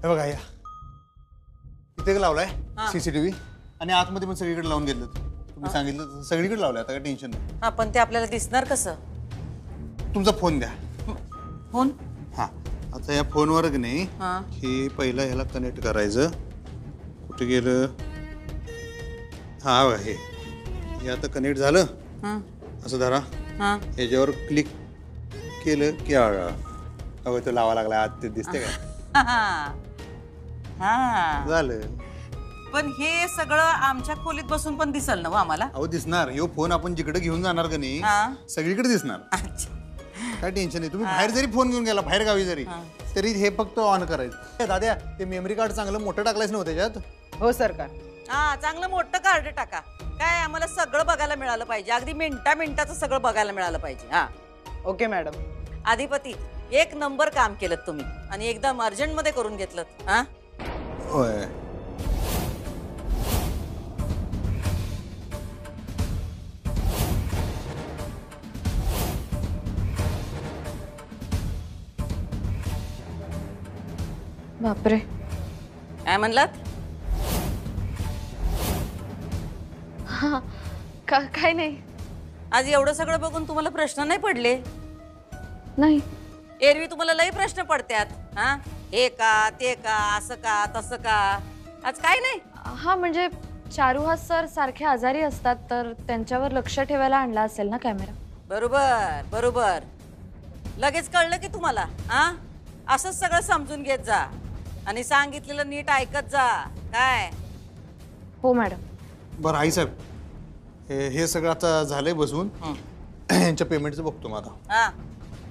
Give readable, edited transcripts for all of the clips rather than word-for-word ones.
हे बघा या इथे लावलाय सीसीटीव्ही आणि आतमध्ये पण सगळीकडे लावून घेतलं तुम्ही सांगितलं सगळीकडे लावलंय आता काही टेन्शन नाही. हा पण ते आपल्याला दिसणार कसं? तुमचा फोन द्या. फोन? हा आता या फोनवर की नाही हे पहिलं ह्याला कनेक्ट करायचं. कुठे गेलं? हा बघा हे आता कनेक्ट झालं. असं धरा याच्यावर क्लिक केलं की अगं तो लावा लागला आत ते दिसते का? हा झालं. पण हे सगळं आमच्या खोलीत बसून पण दिसल ना आम्हाला? अहो दिसणार. ह्यो फोन आपण जिकडे घेऊन जाणार का नाही सगळीकडे दिसणार. काय टेन्शन नाही. तुम्ही बाहेर जरी फोन घेऊन गेला बाहेर गावी जरी तरी हे फक्त ऑन करायचं. दाद्या ते मेमरी कार्ड चांगलं मोठं टाकलंच नव्हतं त्याच्यात? हो सरकार. हा चांगलं मोठं कार्ड टाका. काय आम्हाला सगळं बघायला मिळालं पाहिजे. अगदी मिनिटाचं सगळं बघायला मिळालं पाहिजे. हा ओके मॅडम. अधिपती एक नंबर काम केलं तुम्ही आणि एकदम अर्जंट मध्ये करून घेतलं. हा होय. बापरे. काय म्हणलात? हा काय नाही. आज एवढं सगळं बघून तुम्हाला प्रश्न नाही पडले? नाही. एरवी तुम्हाला लई प्रश्न पडतात. हा हे का ते का असं का तसं का. आज काय नाही? हा म्हणजे चारुहास सर सारखे आजारी असतात तर त्यांच्यावर लक्ष ठेवायला आणला असेल ना कॅमेरा. बरोबर बरोबर. लगेच कळलं की तुम्हाला. हा असंच सगळं समजून घेत जा आणि सांगितलेलं नीट ऐकत जा. काय? हो मॅडम. बरं आई साहेब हे सगळं आता झालंय बसून यांच्या पेमेंटचं बघतो मग आता. हा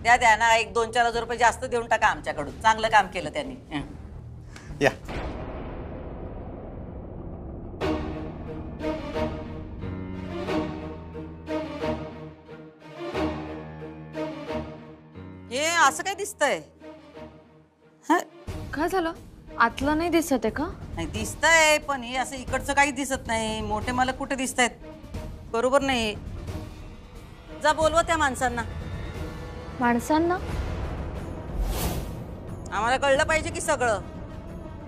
द्या ना. 1-2-4 हजार रुपये जास्त देऊन टाका आमच्याकडून. चांगलं काम केलं त्यांनी. या हे असं काय दिसतंय? काय झालं? आतलं नाही दिसत आहे का? नाही दिसतंय पण हे असं इकडचं काही दिसत नाही. मोठे मला कुठे दिसतायत? बरोबर नाही. जा बोलवा त्या माणसांना. माणसांना? आम्हाला कळलं पाहिजे की सगळं.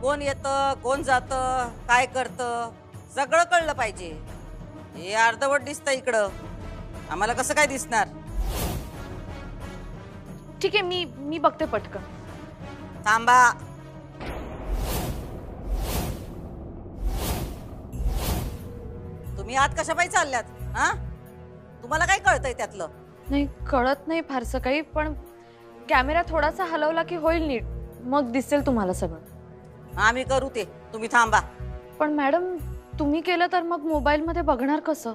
कोण येतं कोण जातं काय करतं सगळं कळलं पाहिजे. हे अर्धवट दिसतं इकडं. आम्हाला कसं काय दिसणार? ठीक आहे मी बघते पटकन. थांबा. तुम्ही आत कशा पायी चालल्यात? हा तुम्हाला काय कळतंय त्यातलं? नाही कळत नाही फारसं काही पण कॅमेरा थोडासा हलवला की होईल नीट. मग दिसेल तुम्हाला सगळं. आम्ही करू ते. तुम्ही थांबा. पण मॅडम तुम्ही केलं तर मग मोबाईल मध्ये बघणार कसं?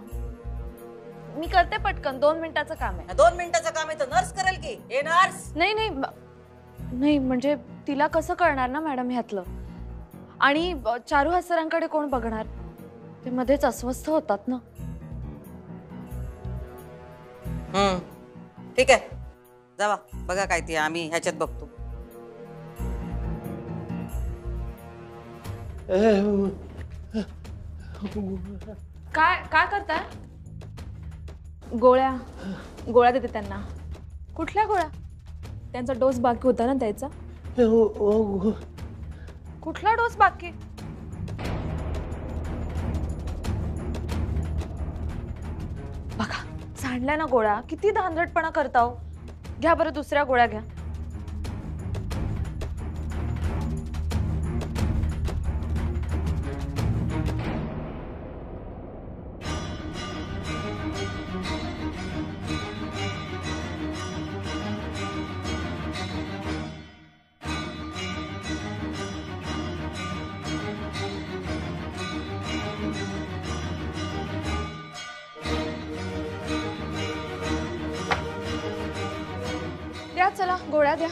मी करते पटकन. 2 मिनिटाचं काम आहे. 2 मिनिटाचं काम आहे तर नर्स करेल की? हे नर्स? नाही म्हणजे तिला कसं कळणार ना मॅडम ह्यातलं. आणि चारुहास सरांकडे कोण बघणार? ते मध्येच अस्वस्थ होतात ना. ठीक आहे जावा बघा काय ते. आम्ही ह्याच्यात बघतो. काय करताय? गोळ्या देते त्यांना. कुठल्या गोळ्या? त्यांचा डोस बाकी होता ना द्यायचा. कुठला डोस बाकी? बघा सांडल्या ना गोळ्या. किती धांदटपणा करताव. घ्या बरं दुसऱ्या गोळ्या घ्या. द्या चला गोळ्या द्या.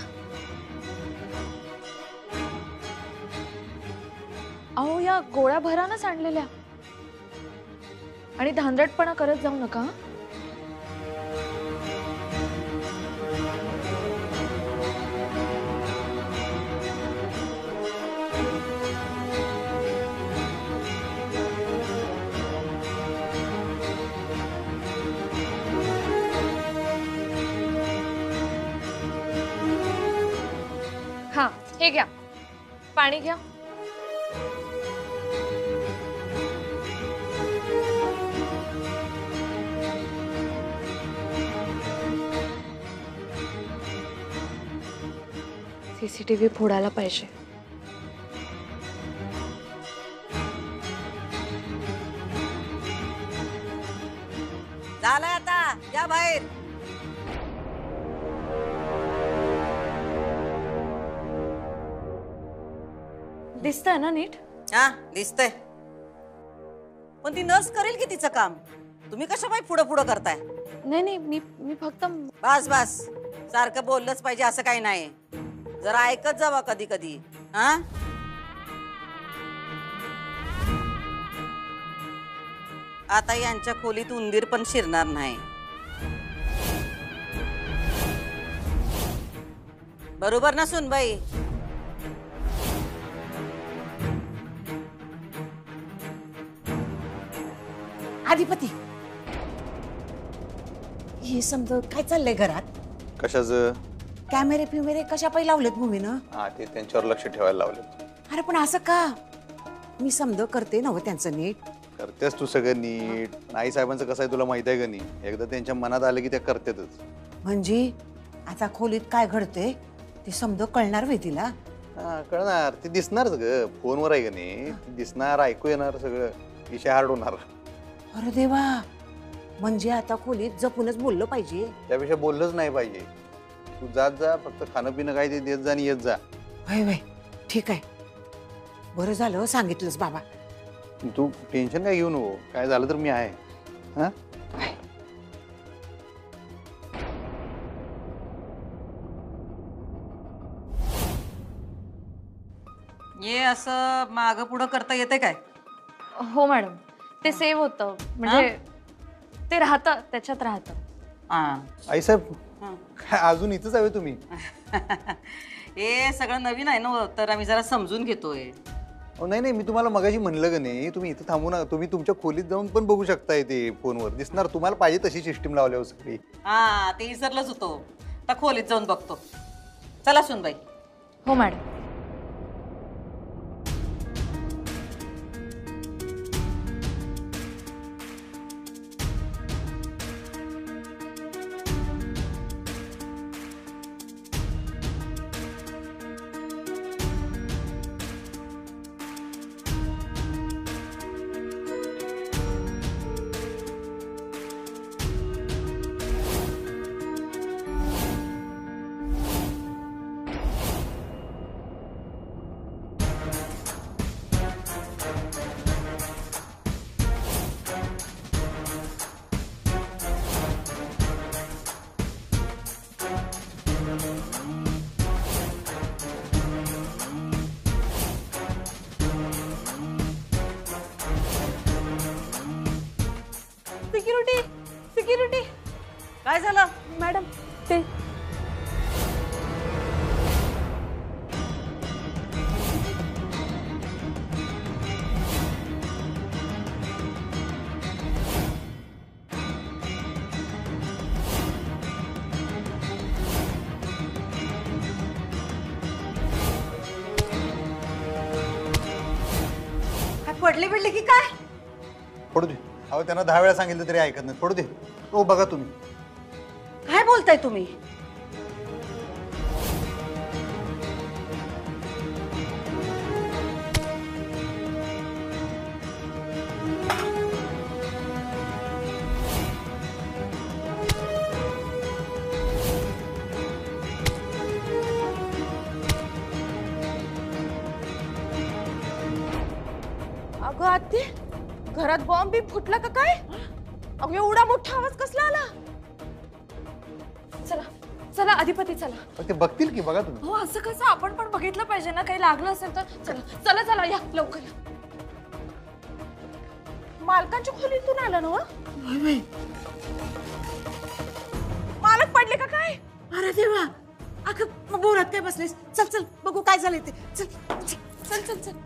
अहो या गोळ्या भरा ना सांडलेल्या. आणि धांदटपणा करत जाऊ नका. हा हे घ्या. पाणी घ्या. सीसीटीव्ही फोडायला पाहिजे. झालंय आता, या बाहेर. दिसतंय ना नीट? हा दिसतंय. पण ती नर्स करेल की तिचं काम. तुम्ही कशा बाई पुढं पुढं करताय? नाही नाही, मी फक्त बस बस, सारखं बोललंच पाहिजे असं काही नाही. जरा ऐकत जावा कधी कधी. हा आता यांच्या खोलीत उंदीर पण शिरणार नाही. बरोबर ना सुनबाई? अधिपती, हे समज काय चाललंय घरात? कशाचं? कॅमेरे फिमेरे कशा पाहिजे लावलेत भूमीनं? हा ते त्यांच्यावर लक्ष ठेवायला लावलं. अरे पण असं का? मी समज करते ना त्यांचं नीट. करतेस तू सगळं नीट. आई साहेबांचं कसं आहे तुला माहित आहे का नाही? एकदा त्यांच्या मनात आलं की त्या करतेतच. म्हणजे आता खोलीत काय घडते ते समज कळणार वे तिला? हा कळणार, ती दिसणारच ग. फोनवर आहे का नाही, ती दिसणार, ऐकू येणार सगळं, विषय हार्ड होणार. अरे देवा, म्हणजे आता खोलीत जपूनच बोललं पाहिजे. त्यापेक्षा बोललंच नाही पाहिजे. तू जात जा, फक्त खाणं पिणं काय ते देत जा आणि येत जा. वय वय, ठीक आहे. बरं झालं सांगितलंस बाबा. तू टेन्शन काय घेऊ नको, काय झालं तर मी आहे. हा ये असं माग पुढं करता येते काय? हो मॅडम, ते सेव्ह होतं. म्हणजे ते राहतं, त्याच्यात राहतं. आई साहेब काय अजून इथंच हवे तुम्ही? हे सगळं नवीन आहे ना, तर आम्ही जरा समजून घेतोय. नाही नाही, मी तुम्हाला मगाशी म्हणलं का नाही, तुम्ही इथं थांबू नका. तुम्ही तुमच्या खोलीत जाऊन पण बघू शकताय. ते फोनवर दिसणार तुम्हाला. पाहिजे तशी सिस्टीम लावल्यावर सगळी. हा ते विसरलंच होतो. आता खोलीत जाऊन बघतो. चला सुनबाई. हो मॅडम. Security, security. काय झालं मॅडम, ते पडले बिडले की काय? पडू दे. अहो त्यांना 10 वेळा सांगितलं तरी ऐकत नाही. पडू दे. हो बघा तुम्ही. काय बोलताय तुम्ही? अगं आत्ते, घरात बॉम्ब बी फुटला का काय? अगं एवढा मोठा आवाज कसला आला? चला चला अधिपती, चला. ते बघतील की, बघा तुम्ही. हो असं कसं? आपण पण बघितलं पाहिजे ना, काही लागलं असेल तर. चला चला चला, या लवकर या. मालकांच्या खोलीतून आला ना? मालक पडले का काय? अरे देवा, अगं बोरात काय बसलेस? चल चल बघू काय झालंय ते. चल चल चल चल.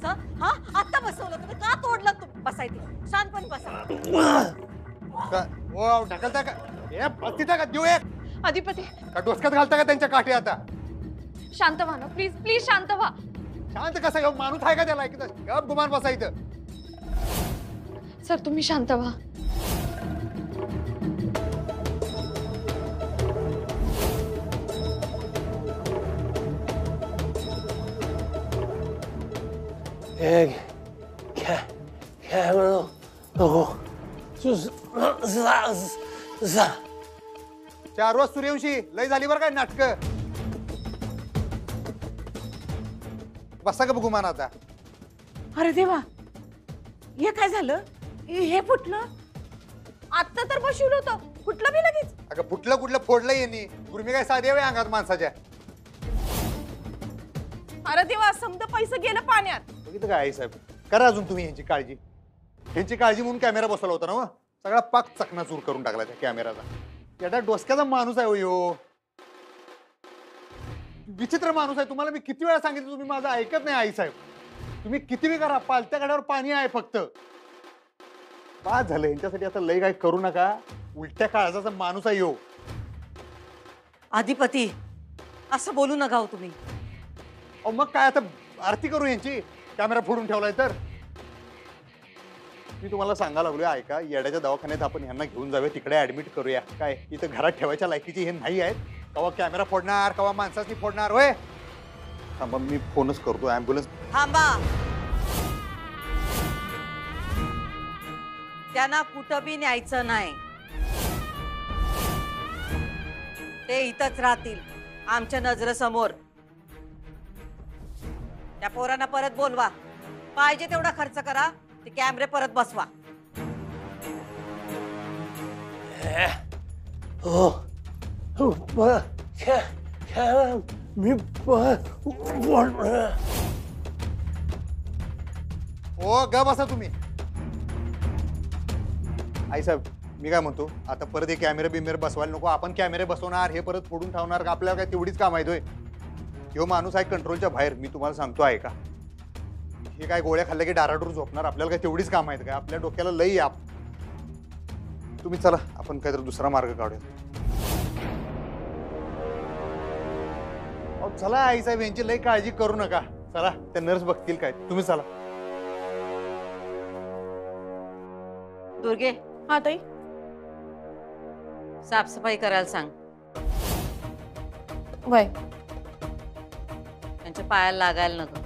तुमचं? हा आता बसवलं तुम्ही, का तोडलं तुम्ही? बसायचं शांतपणे बसा. ढकलता का ए तिथं का देऊ एक अधिपती का डोसक्यात घालता का त्यांच्या काठी? आता शांत व्हा ना प्लीज प्लीज शांत व्हा. शांत कसा घेऊ? माणूस आहे का त्याला? गप गुमान बसायचं. सर तुम्ही शांत व्हा. चार रोज सूर्यवंशी लय झाली बरं काय नाटक. बसा का गुमान आता. अरे देवा, हे काय झालं? हे फुटलं? आता तर बसवलं होतं, फुटलं बी लगेच. अगं फुटलं कुठलं फोडलं यांनी. गुरमी काय साधे आहे अंगात माणसाच्या. अरे देवा, समजा पैसे गेलं पाण्यात. बघितलं काय आई साहेब? करा अजून तुम्ही यांची काळजी. यांची काळजी म्हणून कॅमेरा बसवला होता ना मग. सगळा पाक चकनाचूर करून टाकला त्या कॅमेराचा. एवढा डोसक्याचा माणूस आहे हो. विचित्र माणूस आहे. तुम्हाला मी किती वेळा सांगितलं, तुम्ही माझं ऐकत नाही आई साहेब. तुम्ही किती बी करा, पालत्या गाड्यावर पाणी आहे फक्त. बाद झालं यांच्यासाठी. आता लय काय करू नका. उलट्या काळजाचा माणूस आहे हो. अधिपती असं बोलू नका हो तुम्ही. अहो मग काय आता आरती करू यांची? कॅमेरा फोडून ठेवलाय तर. मी तुम्हाला सांगायला लागलोय ऐका, येड्याच्या दवाखान्यात आपण यांना घेऊन जाऊया, तिकडे ऍडमिट करूया. काय इथं घरात ठेवायच्या लायकीचे हे नाही आहेत. कवा कॅमेरा फोडणार, कवा माणसाची फोडणार होय. थांबा मी फोनच करतो ऍम्ब्युलन्स. थांबा. त्यांना कुठं बी न्यायचं नाही. ते इथंच राहतील आमच्या नजरेसमोर. त्या पोरांना परत बोलवा. पाहिजे तेवढा खर्च करा. ते कॅमेरे परत बसवा. ओ ग बसा तुम्ही. आई साहेब मी काय म्हणतो, आता परत हे कॅमेरे बिमेरे बसवायला नको. आपण कॅमेरे बसवणार, हे परत फोडून ठेवणार. आपल्याला काय तेवढीच काम आहे. ह्यो माणूस आहे कंट्रोलच्या बाहेर. मी तुम्हाला सांगतो आहे का, हे काय गोळ्या खाल्ल्या की डाराडूर झोपणार. आपल्याला काय तेवढीच काम आहेत काय? आपल्या डोक्याला लई आप. तुम्ही चला, आपण काहीतरी दुसरा मार्ग काढूया. चला आई साहेब, यांची लई काळजी करू नका. चला, त्या नर्स बघतील काय. तुम्ही चला. दुर्गे हा ताई. साफसफाई करायला सांग. वय त्यांच्या पायाला लागायला नको.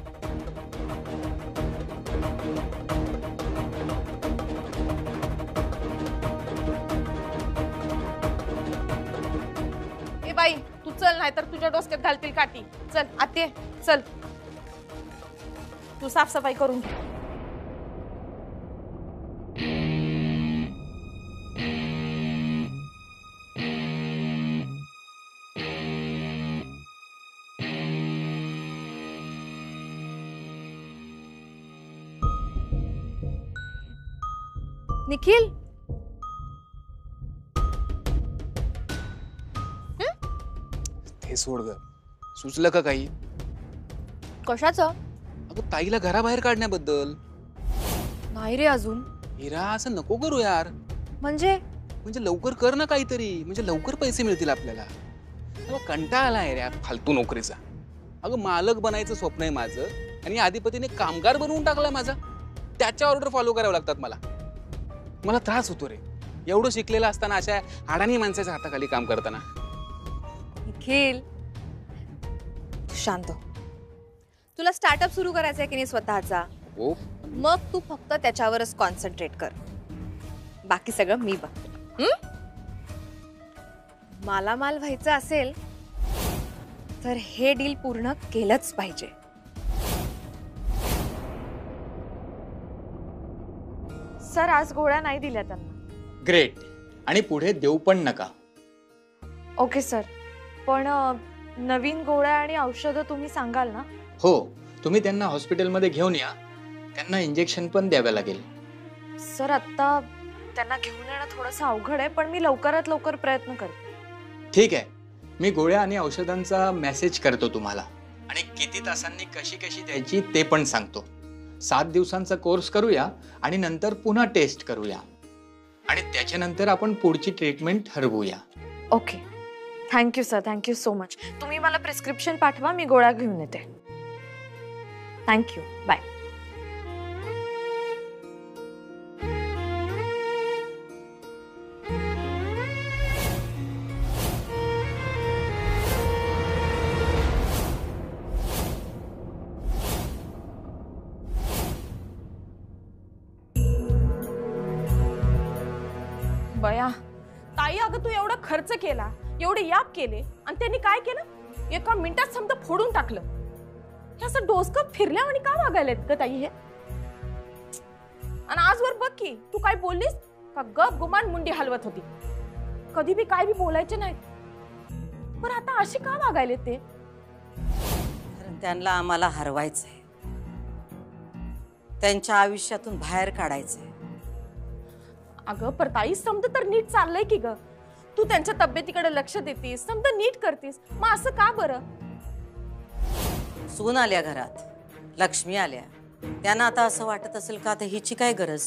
ए बाई, तू चल, नाही तर तुझ्या डोसक्यात घालतील काठी. चल आते, चल. तू साफसफाई करून घे. निखिल ते सोड ग. सुचलं का काही? कशाचं? अगं ताईला घराबाहेर काढण्याबद्दल. नाही रे अजून. हिरा असं नको करू यार. म्हणजे लवकर कर ना काहीतरी. म्हणजे लवकर पैसे मिळतील आपल्याला. अगं कंटाळा आलाय रे फालतू नोकरीचा. अगं मालक बनायचं स्वप्न आहे माझं, आणि अधिपतीने कामगार बनवून टाकलाय माझा. त्याच्या ऑर्डर फॉलो करावं लागतात मला. मला त्रास होतो रे एवढं शिकलेलं असताना अशा अडाणी माणसाच्या हाताखाली काम करताना. निखिल शांत. तुला स्टार्टअप सुरू करायचा आहे की नाही स्वतःचा? हो. मग तू फक्त त्याच्यावरच कॉन्सन्ट्रेट कर. बाकी सगळं मी बघते. मालामाल व्हायचं असेल तर हे डील पूर्ण केलंच पाहिजे. सर आज गोळ्या नाही दिल्या त्यांना. ग्रेट. आणि पुढे देऊ पण नका. ओके सर, पण नवीन गोळ्या आणि औषधं तुम्ही सांगाल ना? हो, तुम्ही त्यांना हॉस्पिटलमध्ये घेऊन या. त्यांना इंजेक्शन पण द्यावं लागेल. सर आत्ता त्यांना घेऊन येणं थोडंसं अवघड आहे, पण मी लवकरात लवकर प्रयत्न करते. ठीक आहे, मी गोळ्या आणि औषधांचा मेसेज करतो तुम्हाला, आणि किती तासांनी कशी कशी द्यायची ते पण सांगतो. 7 दिवसांचा कोर्स करूया आणि नंतर पुन्हा टेस्ट करूया आणि त्याच्यानंतर आपण पुढची ट्रीटमेंट ठरवूया. Okay, thank you sir, thank you so much. तुम्ही मला प्रिस्क्रिप्शन पाठवा, मी गोळ्या घेऊन येते. Thank you, bye. बया ताई, अगं तू एवढा खर्च केला, एवढे याप केले आणि त्यांनी काय केलं? एका मिनिटात समजा फोडून टाकलं. हे असं डोसकं फिरल्या आणि का वागायलेत ग ताई हे? आणि आजवर बघ की तू काय बोललीस का? गप गुमान मुंडी हलवत होती, कधी बी काय बी बोलायचे नाही. पण आता अशी का वागायलेत ते? कारण त्यांना आम्हाला हरवायचंय, त्यांच्या आयुष्यातून बाहेर काढायचंय. अगं पर ताई, समजा तर नीट चाललंय की ग? तू त्यांच्या तब्येतीकडे लक्ष देतीस, समजा नीट करतीस, मग असं का बरं? सून आल्या घरात, लक्ष्मी आल्या, त्यांना आता असं वाटत असेल का आता हिची काय गरज,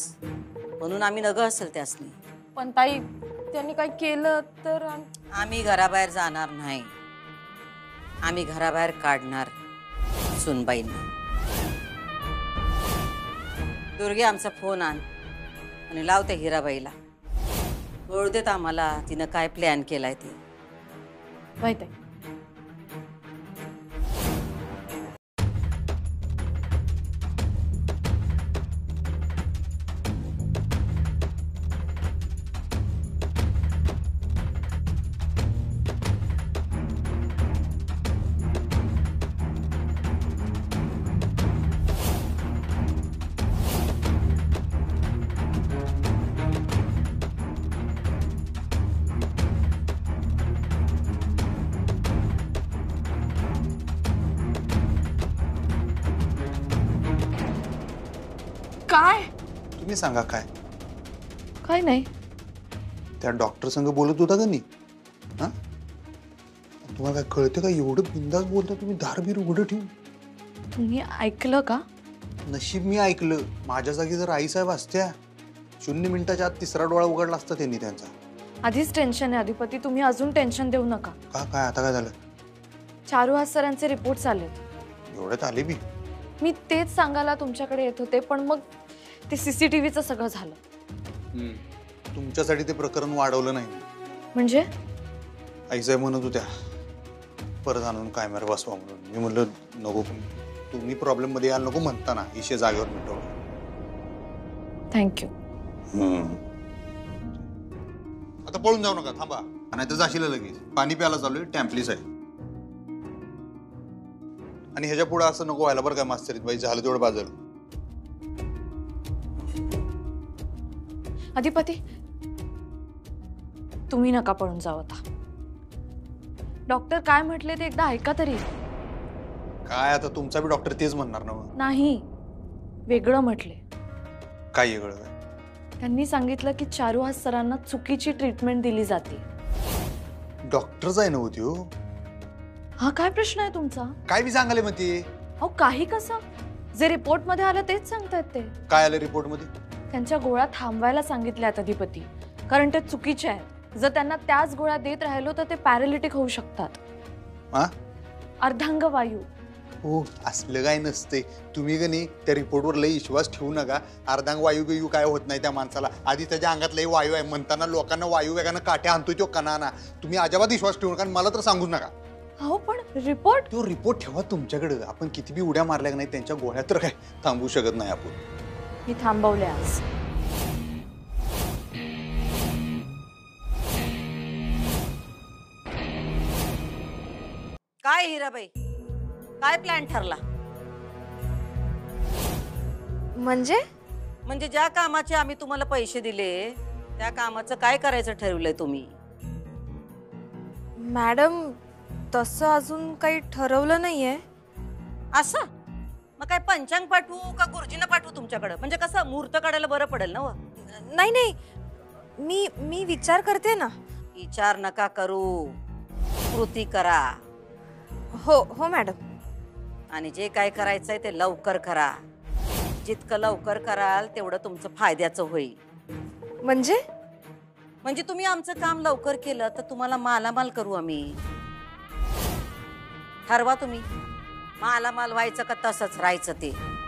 म्हणून आम्ही नगं असेल त्यासनी. पण ताई, त्यांनी काय केलं तर? आम्ही घराबाहेर जाणार नाही, आम्ही घराबाहेर काढणार सुनबाईंना. दुर्गे, आमचा फोन आण आणि लावते हिराबाईला, कळू देत आम्हाला तिनं काय प्लॅन केलाय ते. माहित आहे. काय? तुम्ही सांगा काय? काय नाही. त्या डॉक्टर संग बोलत होता का नाही? हा, तुम्हाला काय कळतं का? एवढं बिंदास बोलता तुम्ही, दारबीर उघडं ठेवून. तुम्ही ऐकलं का? नशीब मी ऐकलं. माझ्या जागी जर आईसाहेब असत्या, 0 मिनिटाच्या आत 3रा डोळा उघडला असता त्यांनी त्यांचा. आधीच टेन्शन आहे अधिपती, तुम्ही अजून टेन्शन देऊ नका. का काय आता काय झालं? चारुहास सरांचे रिपोर्ट्स आलेत. एवढ्यात आले बी? मी तेच सांगायला तुमच्याकडे येत होते, पण मग ते CCTVचं सगळं झालं. तुमच्यासाठी ते प्रकरण वाढवलं नाही म्हणजे? आईसाहेब म्हणत होत्या परत आणून कॅमेरा बसवा म्हणून. मी म्हणलं नको, तुम्ही प्रॉब्लेम मध्ये यायला नको म्हणताना इशे जागेवर मिटवलं. थँक्यू. आता पळून जाऊ नका, थांबा, नाही तर जाशील लगेच. पाणी प्यायला चालू आहे, टॅम्पलीस आहे. आणि ह्याच्या पुढे असं नको व्हायला बरं का मास्तरीत बाई, झालं तेवढं बाजूला. अधिपती, तुम्ही नका पळून जाऊ आता. डॉक्टर काय म्हटले ते एकदा ऐका तरी. काय आता तुमचा बी डॉक्टर तेच म्हणणार ना? नाही, वेगळं म्हटले. काय वेगळं? त्यांनी सांगितलं की चारुहास सरांना चुकीची ट्रीटमेंट दिली जाते. डॉक्टरच आहे ना होती हो. हा काय प्रश्न आहे तुमचा? काय बी सांगाले मग ते? अहो काही कसं, जे रिपोर्ट मध्ये आलं तेच सांगतायत ते. काय आलं रिपोर्ट मध्ये? त्यांच्या गोळ्या थांबवायला सांगितल्यात अधिपती, कारण ते चुकीचे आहेत. जर त्यांना त्याच गोळ्या देत राहिलो तर ते पॅरालिटिक होऊ शकतात. अर्धांगवायू. हो, असलं काय नसते. तुम्ही का नाही त्या रिपोर्टवर लई विश्वास ठेवू नका. अर्धांग वायू बियू काय होत नाही त्या माणसाला. आधी त्याच्या अंगात लई वायू आहे म्हणताना लोकांना वायू वेगानं काट्या आणतोय तो कणाना. तुम्ही अजिबात विश्वास ठेवू नका, मला तर सांगूच नका. हो पण रिपोर्ट? तो रिपोर्ट ठेवा तुमच्याकडे. आपण किती बी उड्या मारल्या नाही त्यांच्या गोळ्या तर काय थांबवू शकत नाही आपण. मी थांबवले आज. काय हिराबाई, काय प्लॅन ठरला? म्हणजे ज्या कामाचे आम्ही तुम्हाला पैसे दिले त्या कामाचं काय करायचं ठरवलंय तुम्ही? मॅडम, तसं अजून काही ठरवलं नाहीये. असं? मग काय पंचांग पाठवू का गुरुजींना पाठवू तुमच्याकडे? म्हणजे कसं मुहूर्त काढायला बरं पडेल ना. नाही नाही, मी विचार करते ना. विचार नका करू, कृती करा. हो हो मॅडम. आणि जे काय करायचंय ते लवकर करा. जितकं लवकर कराल तेवढं तुमचं फायद्याचं होईल. म्हणजे तुम्ही आमचं काम लवकर केलं तर तुम्हाला मालामाल करू आम्ही. ठरवा तुम्ही, मालामाल व्हायचं का तसंच राहायचं ते.